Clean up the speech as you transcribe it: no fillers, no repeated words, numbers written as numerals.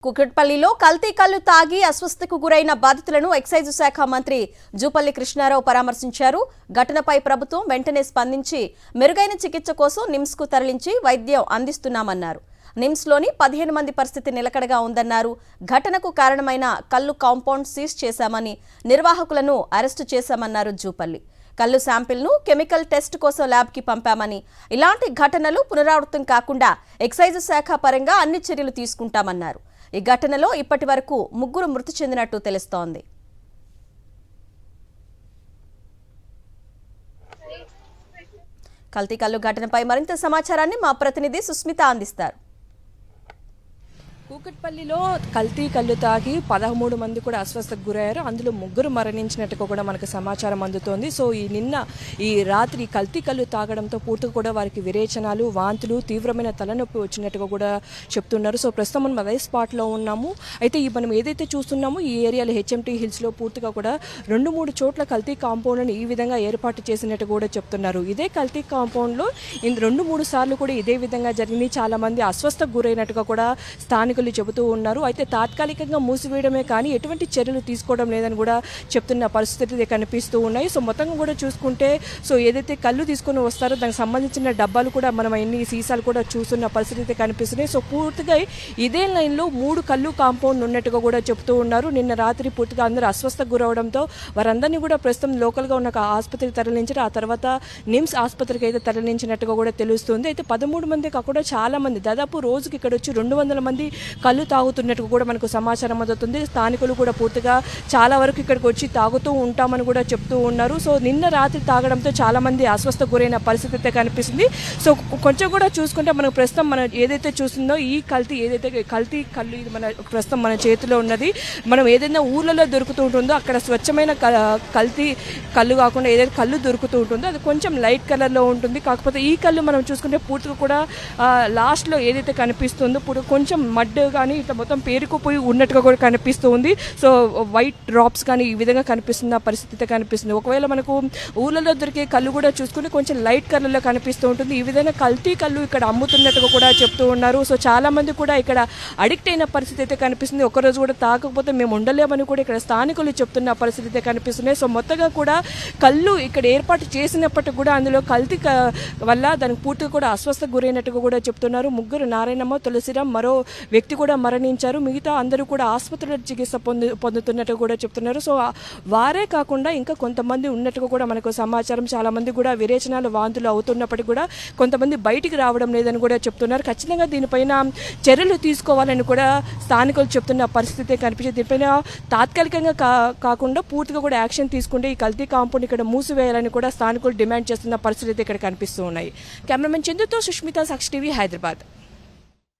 కుకట్పల్లిలో కల్తీ కల్లు తాగి అస్వస్థకు గురైన బాధితులను ఎక్సైజ్ శాఖ మంత్రి జూపల్లి కృష్ణారావు పరామర్శించారు. ఘటనపై ప్రభుత్వం వెంటనే స్పందించి మెరుగైన చికిత్స కోసం నిమ్స్కు తరలించి వైద్యం అందిస్తున్నామన్నారు. నిమ్స్లోని 15 మంది పరిస్థితి నిలకడగా ఉందన్నారు. ఘటనకు కారణమైన కల్లు కాంపౌండ్ సీజ్ చేశామని, నిర్వాహకులను అరెస్టు చేశామన్నారు జూపల్లి. కల్లు శాంపిల్ను కెమికల్ టెస్ట్ కోసం ల్యాబ్కి పంపామని, ఇలాంటి ఘటనలు పునరావృతం కాకుండా ఎక్సైజ్ శాఖ పరంగా అన్ని చర్యలు తీసుకుంటామన్నారు. ఈ ఘటనలో ఇప్పటి వరకు 3 మృతి చెందినట్టు తెలుస్తోంది. కల్తీ కల్లు ఘటనపై మరింత సమాచారాన్ని మా ప్రతినిధి సుస్మిత అందిస్తారు. కూకట్పల్లిలో కల్తీ కళ్ళు తాగి 13 మంది కూడా అస్వస్థకు గురయ్యారు. అందులో 3 మరణించినట్టుగా కూడా మనకు సమాచారం అందుతోంది. సో ఈ రాత్రి కల్తీ కళ్ళు తాగడంతో పూర్తిగా కూడా వారికి విరేచనాలు, వాంతులు, తీవ్రమైన తలనొప్పి వచ్చినట్టుగా కూడా చెప్తున్నారు. సో ప్రస్తుతం మనం అదే స్పాట్లో ఉన్నాము. అయితే మనం ఏదైతే చూస్తున్నామో ఈ ఏరియాలో హెచ్ఎంటీ హిల్స్లో పూర్తిగా కూడా 2-3 చోట్ల కల్తీ కాంపౌండ్ని ఈ విధంగా ఏర్పాటు చేసినట్టు కూడా చెప్తున్నారు. ఇదే కల్తీ కాంపౌండ్లో 2-3 సార్లు కూడా ఇదే విధంగా జరిగింది. చాలామంది అస్వస్థకు గురైనట్టుగా కూడా స్థానికులు చెబుతూ ఉన్నారు. అయితే తాత్కాలికంగా మూసివేయడమే కానీ ఎటువంటి చర్యలు తీసుకోవడం లేదని కూడా చెప్తున్న పరిస్థితులు కనిపిస్తూ ఉన్నాయి. సో మొత్తంగా కూడా చూసుకుంటే ఏదైతే కళ్ళు తీసుకొని వస్తారో దానికి సంబంధించిన డబ్బాలు కూడా మనం ఎన్ని సీసాలు కూడా చూస్తున్న పరిస్థితి కనిపిస్తున్నాయి. సో పూర్తిగా ఇదే లైన్లో 3 కళ్ళు కాంపౌండ్ ఉన్నట్టుగా కూడా చెప్తూ ఉన్నారు. నిన్న రాత్రి పూర్తిగా అందరూ అస్వస్థకు గురవడంతో వారందరినీ కూడా ప్రస్తుతం లోకల్గా ఉన్న ఆసుపత్రికి తరలించారు. ఆ తర్వాత నిమ్స్ ఆసుపత్రికి అయితే తరలించినట్టుగా కూడా తెలుస్తుంది. అయితే 13 మంది కాకుండా చాలా మంది, దాదాపు రోజుకి ఇక్కడ వచ్చి 200 మంది కళ్ళు తాగుతున్నట్టు కూడా మనకు సమాచారం అందుతుంది. స్థానికులు కూడా పూర్తిగా చాలా వరకు ఇక్కడికి వచ్చి తాగుతూ ఉంటామని కూడా చెప్తూ ఉన్నారు. సో నిన్న రాత్రి తాగడంతో చాలా మంది అస్వస్థకు గురైన పరిస్థితి అయితే కనిపిస్తుంది. సో కొంచెం కూడా చూసుకుంటే మనకు ప్రస్తుతం మనం ఏదైతే చూస్తుందో ఈ కల్తీ కళ్ళు ఇది ప్రస్తుతం మన చేతిలో ఉన్నది. మనం ఏదైనా ఊర్లలో దొరుకుతూ ఉంటుందో అక్కడ స్వచ్ఛమైన కల్తీ కళ్ళు కాకుండా ఏదైతే కళ్ళు దొరుకుతూ ఉంటుందో అది కొంచెం లైట్ కలర్లో ఉంటుంది. కాకపోతే ఈ కళ్ళు మనం చూసుకుంటే పూర్తిగా కూడా లాస్ట్లో ఏదైతే కనిపిస్తుందో కొంచెం మడ్ కానీ ఇట్లా మొత్తం పేరుకుపోయి ఉన్నట్టుగా కూడా కనిపిస్తూ ఉంది. సో వైట్ డ్రాప్స్ కానీ ఈ విధంగా కనిపిస్తున్న పరిస్థితి కనిపిస్తుంది. ఒకవేళ మనకు ఊళ్ళలో దొరికే కళ్ళు కూడా చూసుకుంటే కొంచెం లైట్ కలర్లో కనిపిస్తూ ఉంటుంది. ఈ విధంగా కల్తీ కళ్ళు ఇక్కడ అమ్ముతున్నట్టుగా కూడా చెప్తూ ఉన్నారు. సో చాలా మంది కూడా ఇక్కడ అడిక్ట్ అయిన పరిస్థితి అయితే కనిపిస్తుంది. ఒకరోజు కూడా తాగకపోతే మేము ఉండలేమని కూడా ఇక్కడ స్థానికులు చెప్తున్న పరిస్థితి అయితే కనిపిస్తున్నాయి. సో మొత్తంగా కూడా కళ్ళు ఇక్కడ ఏర్పాటు చేసినప్పటికీ కూడా అందులో కల్తీ వల్ల దానికి పూర్తిగా కూడా అస్వస్థకు గురైనట్టుగా కూడా చెప్తున్నారు. 3 నారాయణమ్మ, తులసిరామ్, మరో వ్యక్తి కూడా మరణించారు. మిగతా అందరూ కూడా ఆసుపత్రిలో చికిత్స పొందుతున్నట్టు కూడా చెప్తున్నారు. సో వారే కాకుండా ఇంకా కొంతమంది ఉన్నట్టుగా కూడా మనకు సమాచారం. చాలా మంది కూడా విరేచనాలు, వాంతులు అవుతున్నప్పటికీ కూడా కొంతమంది బయటికి రావడం లేదని కూడా చెప్తున్నారు. ఖచ్చితంగా దీనిపైన చర్యలు తీసుకోవాలని కూడా స్థానికులు చెప్తున్న పరిస్థితి కనిపించింది. దీనిపైన తాత్కాలికంగా కాకుండా పూర్తిగా కూడా యాక్షన్ తీసుకుంటే ఈ కల్తీ కాంపౌండ్ ఇక్కడ మూసివేయాలని కూడా స్థానికులు డిమాండ్ చేస్తున్న పరిస్థితి ఇక్కడ కనిపిస్తూ ఉన్నాయి. కెమెరామెన్ చందుతో సుష్మిత, సాక్షి టీవీ, హైదరాబాద్.